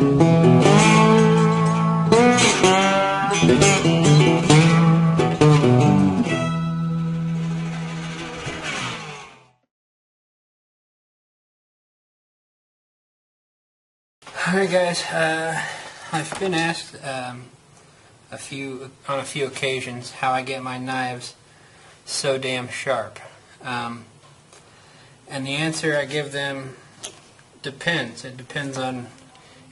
Alright guys, I've been asked on a few occasions how I get my knives so damn sharp. And the answer I give them depends. It depends on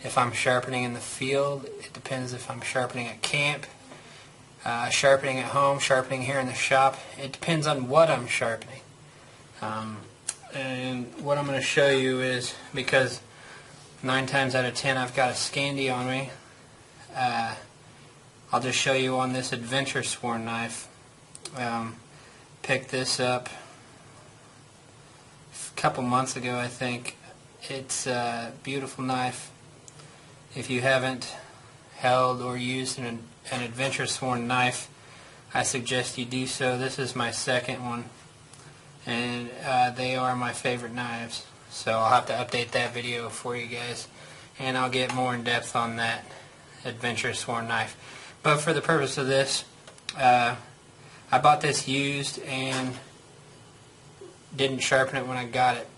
if I'm sharpening in the field, it depends if I'm sharpening at camp, sharpening at home, sharpening here in the shop. It depends on what I'm sharpening. And what I'm going to show you is, because 9 times out of 10 I've got a Scandi on me, I'll just show you on this Adventure Sworn knife. Picked this up a couple months ago, I think. It's a beautiful knife. If you haven't held or used an Adventure Sworn knife, I suggest you do so. This is my second one, and they are my favorite knives. So I'll have to update that video for you guys, and I'll get more in depth on that Adventure Sworn knife. But for the purpose of this, I bought this used and didn't sharpen it when I got it,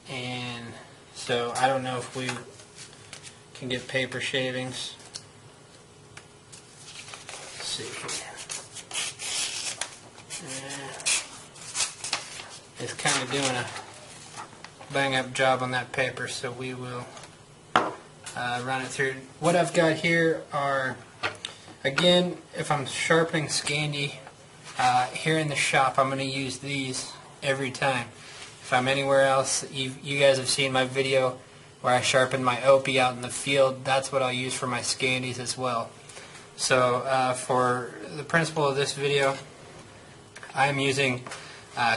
and so I don't know if we can get paper shavings. Let's see here. It's kind of doing a bang up job on that paper, so we will run it through. What I've got here are, again, if I'm sharpening Scandi here in the shop, I'm going to use these every time. If I'm anywhere else, you guys have seen my video where I sharpen my Opie out in the field. That's what I'll use for my Scandis as well. So for the principle of this video, I'm using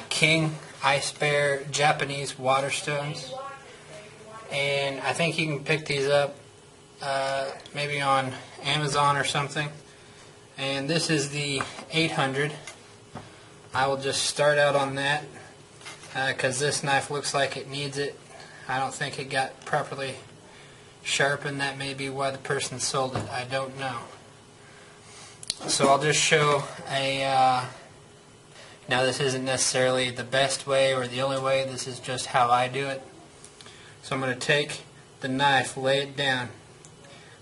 King Ice Bear Japanese water stones, and I think you can pick these up maybe on Amazon or something. And this is the 800. I will just start out on that because this knife looks like it needs it. I don't think it got properly sharpened. That may be why the person sold it. I don't know. So I'll just show a now, this isn't necessarily the best way or the only way. This is just how I do it. So I'm going to take the knife, lay it down.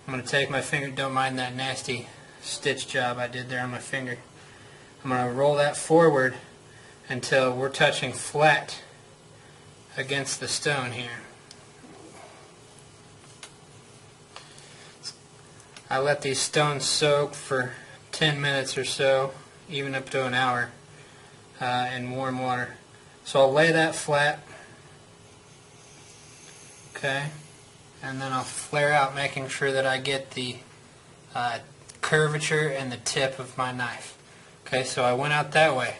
I'm going to take my finger, don't mind that nasty stitch job I did there on my finger. I'm going to roll that forward until we're touching flat against the stone here. I let these stones soak for 10 minutes or so, even up to an hour. In warm water. So I'll lay that flat, okay, and then I'll flare out, making sure that I get the curvature and the tip of my knife. Okay, so I went out that way.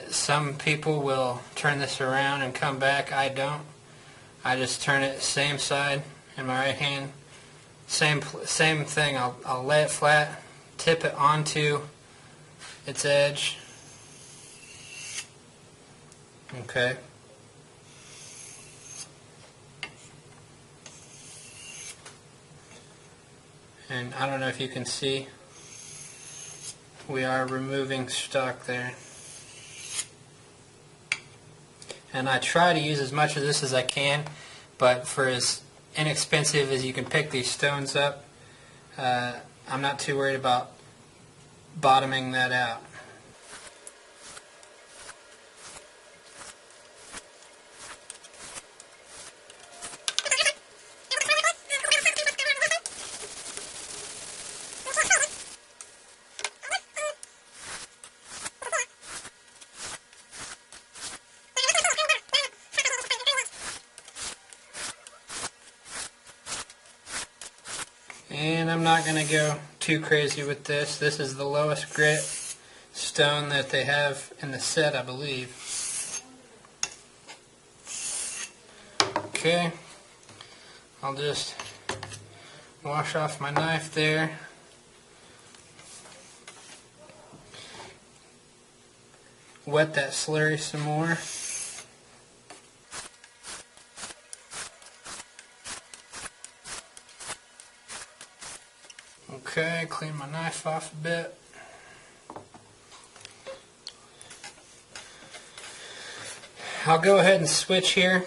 Some people will turn this around and come back. I don't. I just turn it same side in my right hand. Same thing. I'll lay it flat, tip it onto its edge. Okay. And I don't know if you can see, we are removing stock there. And I try to use as much of this as I can, but for as inexpensive as you can pick these stones up, I'm not too worried about bottoming that out. And I'm not going to go too crazy with this. This is the lowest grit stone that they have in the set, I believe. Okay, I'll just wash off my knife there. Wet that slurry some more. Okay, clean my knife off a bit. I'll go ahead and switch here.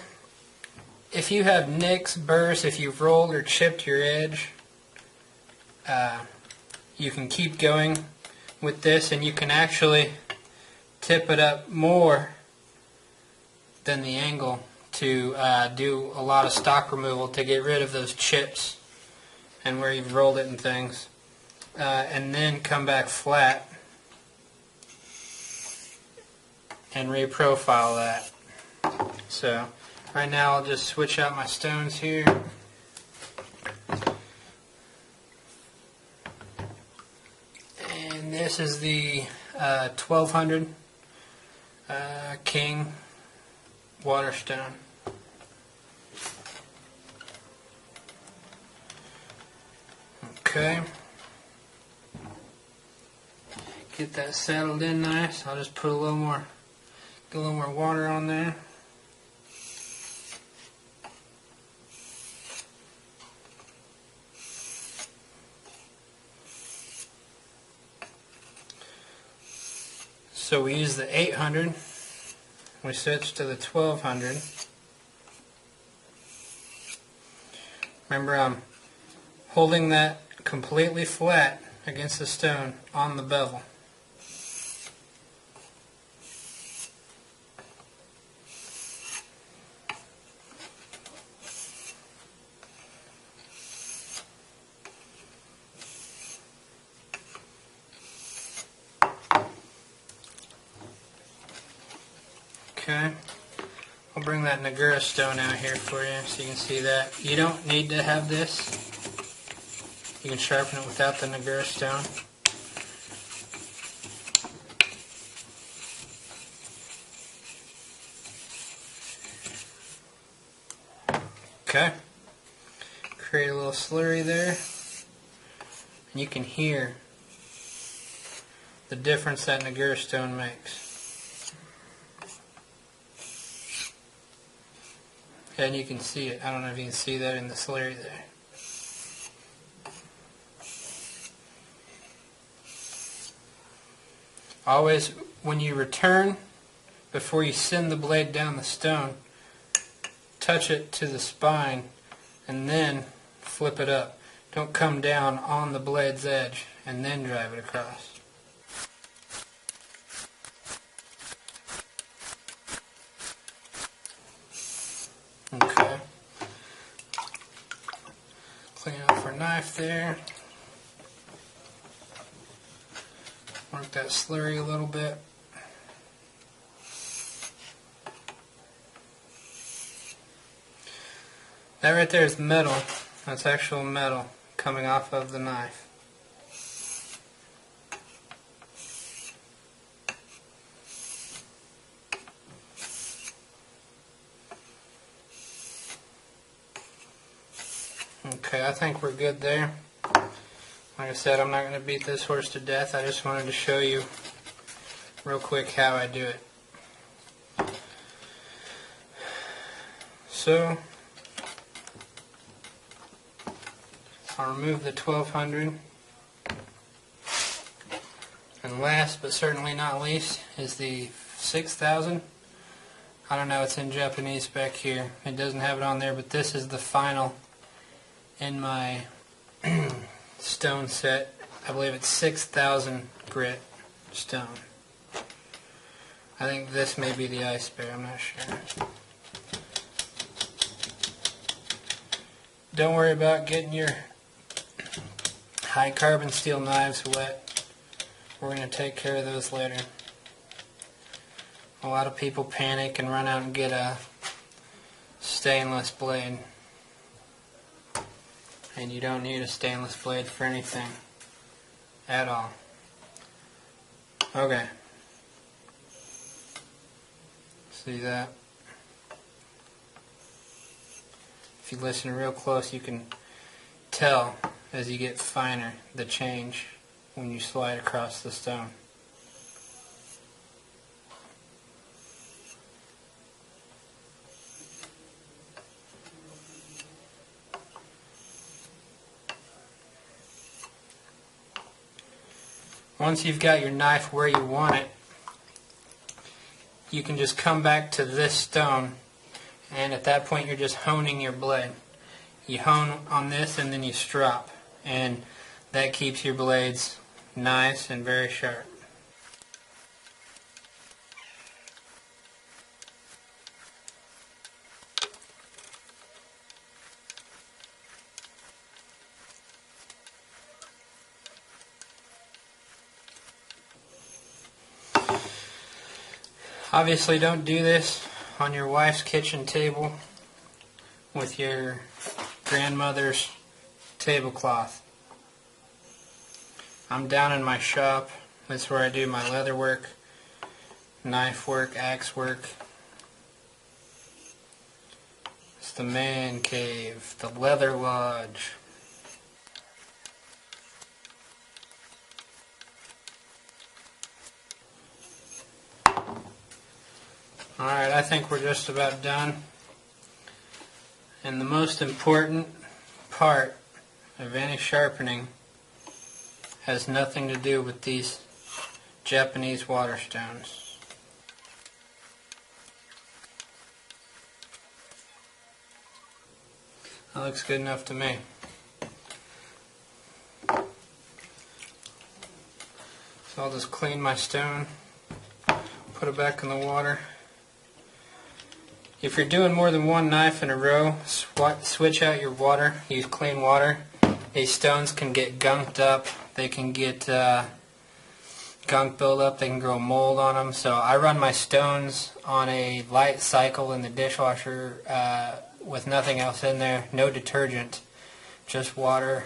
If you have nicks, burrs, if you've rolled or chipped your edge, you can keep going with this, and you can actually tip it up more than the angle to do a lot of stock removal to get rid of those chips and where you've rolled it and things, and then come back flat and reprofile that. So right now I'll just switch out my stones here. And this is the 1200 King Waterstone. Okay. Get that settled in nice. I'll just put a little more, get a little more water on there. So we use the 800, we switch to the 1200. Remember, I'm holding that completely flat against the stone on the bevel. Okay, I'll bring that Nagura stone out here for you so you can see that. You don't need to have this. You can sharpen it without the Nagura stone. Okay, create a little slurry there, and you can hear the difference that Nagura stone makes. And you can see it. I don't know if you can see that in the slurry there. Always, when you return, before you send the blade down the stone, touch it to the spine and then flip it up. Don't come down on the blade's edge and then drive it across. Okay. Clean off our knife there. Work that slurry a little bit. That right there is metal. That's actual metal coming off of the knife. Okay, I think we're good there. Like I said, I'm not going to beat this horse to death. I just wanted to show you real quick how I do it. So, I'll remove the 1200. And last but certainly not least is the 6000. I don't know, it's in Japanese back here. It doesn't have it on there, but this is the final in my stone set. I believe it's 6,000 grit stone. I think this may be the ice bear, I'm not sure. Don't worry about getting your high carbon steel knives wet. We're going to take care of those later. A lot of people panic and run out and get a stainless blade. And you don't need a stainless blade for anything at all. Okay. See that? If you listen real close, you can tell as you get finer the change when you slide across the stone. once you've got your knife where you want it, you can just come back to this stone, and at that point you're just honing your blade. You hone on this and then you strop, and that keeps your blades nice and very sharp. Obviously, don't do this on your wife's kitchen table with your grandmother's tablecloth. I'm down in my shop. That's where I do my leather work, knife work, axe work. It's the man cave, the leather lodge. Alright, I think we're just about done. And the most important part of any sharpening has nothing to do with these Japanese water stones. That looks good enough to me. So I'll just clean my stone, put it back in the water. If you're doing more than one knife in a row, switch out your water. Use clean water. These stones can get gunked up. They can get gunk buildup. They can grow mold on them. So I run my stones on a light cycle in the dishwasher with nothing else in there. No detergent, just water.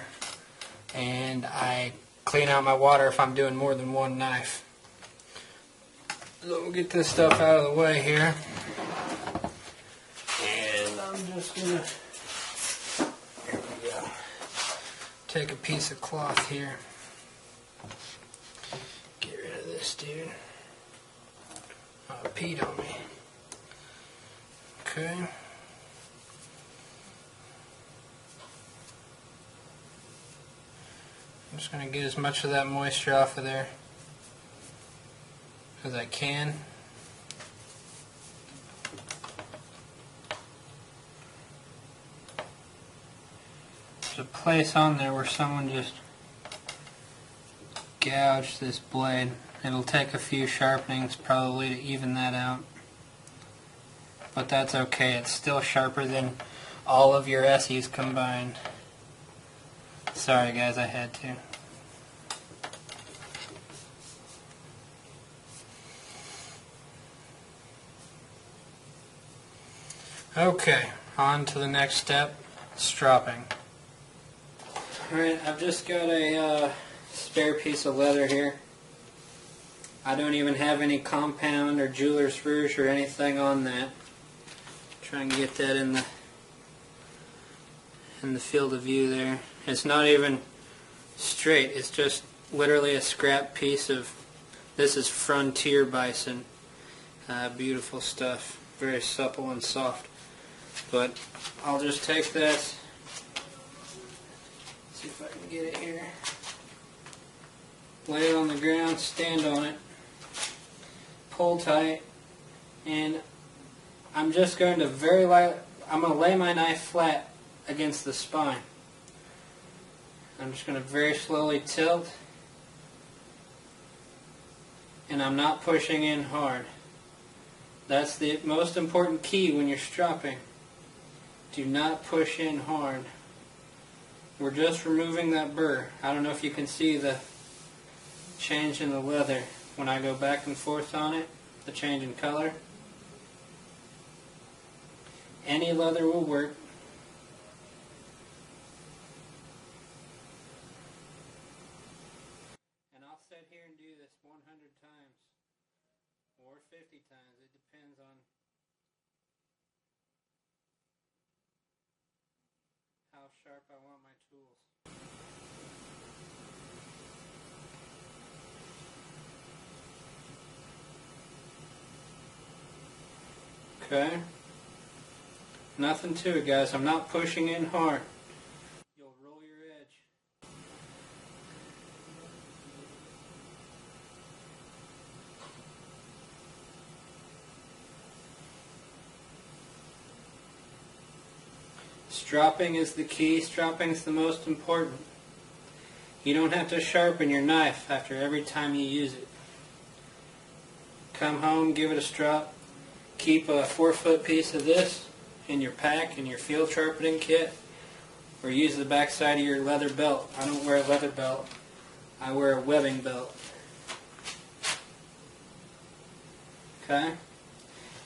And I clean out my water if I'm doing more than one knife. So we'll get this stuff out of the way here. I'm just gonna, here we go, take a piece of cloth here, get rid of this dude. Oh, it peed on me. Okay. I'm just gonna get as much of that moisture off of there as I can. There's a place on there where someone just gouged this blade. It'll take a few sharpenings probably to even that out. But that's okay, it's still sharper than all of your Essies combined. Sorry guys, I had to. Okay, on to the next step, stropping. Alright, I've just got a spare piece of leather here. I don't even have any compound or jeweler's rouge or anything on that. Try and get that in the field of view there. It's not even straight, it's just literally a scrap piece of, this is Frontier bison. Beautiful stuff, very supple and soft. But I'll just take that. See if I can get it here. Lay it on the ground, stand on it, pull tight, and I'm just going to I'm going to lay my knife flat against the spine. I'm just going to very slowly tilt, and I'm not pushing in hard. That's the most important key when you're stropping. Do not push in hard. We're just removing that burr. I don't know if you can see the change in the leather when I go back and forth on it, the change in color. Any leather will work. And I'll sit here and do this 100 times or 50 times. It depends on how sharp I want my tools. Okay. Nothing to it, guys. I'm not pushing in hard. You'll roll your edge. Stropping is the key. Stropping is the most important. You don't have to sharpen your knife after every time you use it. Come home, give it a strop. Keep a 4-foot piece of this in your pack, in your field sharpening kit, or use the back side of your leather belt. I don't wear a leather belt. I wear a webbing belt. Okay?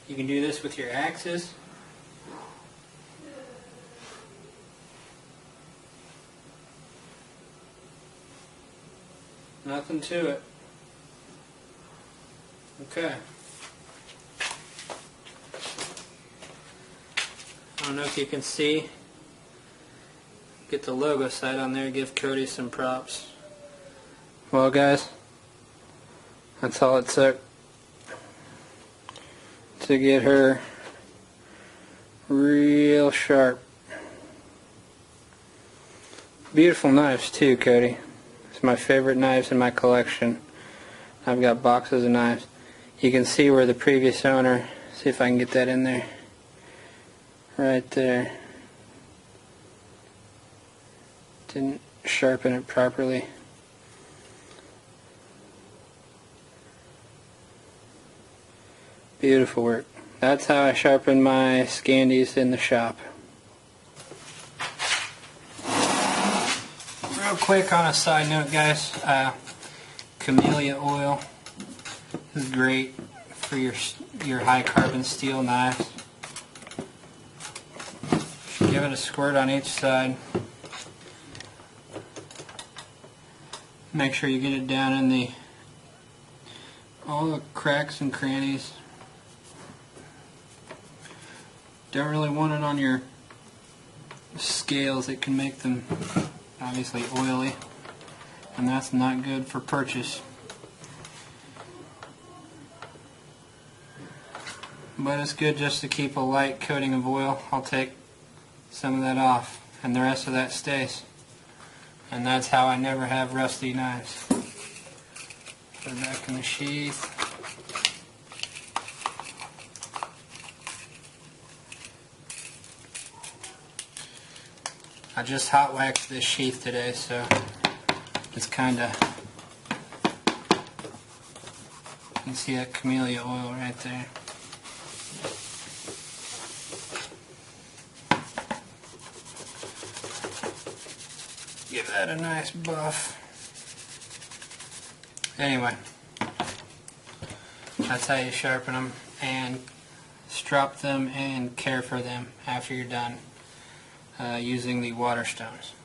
You can do this with your axes. Nothing to it. Okay. I don't know if you can see. Get the logo side on there, give Cody some props. Well guys, that's all it took to get her real sharp. Beautiful knives too, Cody. It's my favorite knives in my collection. I've got boxes of knives. You can see where the previous owner, see if I can get that in there, right there, didn't sharpen it properly. Beautiful work. That's how I sharpen my Scandis in the shop. Real quick on a side note, guys, camellia oil is great for your high carbon steel knives. Give it a squirt on each side. Make sure you get it down in all the cracks and crannies. Don't really want it on your scales. It can make them obviously oily, and that's not good for purchase. But it's good just to keep a light coating of oil. I'll take some of that off, and the rest of that stays. And that's how I never have rusty knives. Put it back in the sheath. I just hot waxed this sheath today, so it's kind of, you can see that camellia oil right there. Give that a nice buff. Anyway, that's how you sharpen them and strop them and care for them after you're done using the water stones.